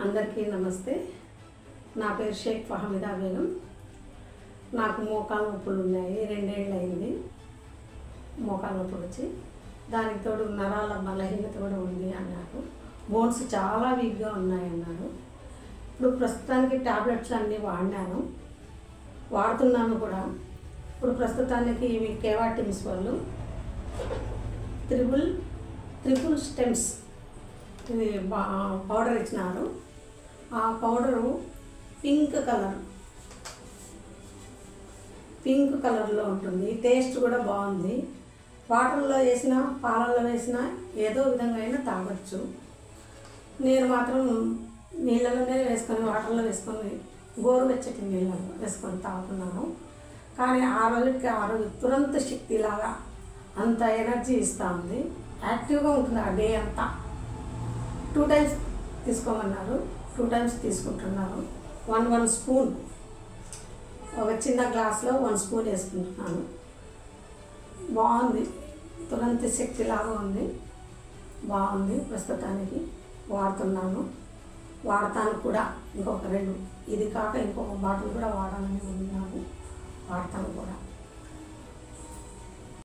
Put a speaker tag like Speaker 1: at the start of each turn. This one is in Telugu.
Speaker 1: అందరికీ నమస్తే. నా పేరు షేక్ ఫహమిదా బేగం. నాకు మోకాలు నొప్పులు ఉన్నాయి. 2 ఏళ్ళు అయింది మోకాలు నొప్పులు వచ్చి. దానికి తోడు నరాల బలహీనత కూడా ఉంది అన్నారు. బోన్స్ చాలా వీక్గా ఉన్నాయి అన్నారు. ఇప్పుడు ప్రస్తుతానికి టాబ్లెట్స్ అన్నీ వాడుతున్నాను కూడా. ఇప్పుడు ప్రస్తుతానికి ఇవి కేవా టిమ్స్ వాళ్ళు ట్రిపుల్ స్టెమ్స్ ఇది పౌడర్ ఇచ్చినారు. ఆ పౌడరు పింక్ కలర్లో ఉంటుంది. టేస్ట్ కూడా బాగుంది. వాటర్లో వేసినా పాలల్లో వేసినా ఏదో విధంగా అయినా తాగొచ్చు. నేను మాత్రం నీళ్ళలోనే వేసుకొని వాటర్లో వేసుకొని గోరువెచ్చటి నీళ్ళలో వేసుకొని తాగుతున్నాను. కానీ ఆ రోజు తురంత శక్తిలాగా అంత ఎనర్జీ ఇస్తూ ఉంది. యాక్టివ్గా ఉంటుంది ఆ డే అంతా. 2 టైమ్స్ తీసుకోమన్నారు. 2 టైమ్స్ తీసుకుంటున్నాను. 1 స్పూన్ ఒక చిన్న గ్లాస్లో 1 స్పూన్ వేసుకుంటున్నాను. బాగుంది. తురంత శక్తిలాగా ఉంది. బాగుంది. ప్రస్తుతానికి వాడతాను కూడా. ఇంకొక 2 ఇది కాక ఇంకొక బాటిల్ కూడా వాడాలని ఉన్నాను. వాడతాను కూడా.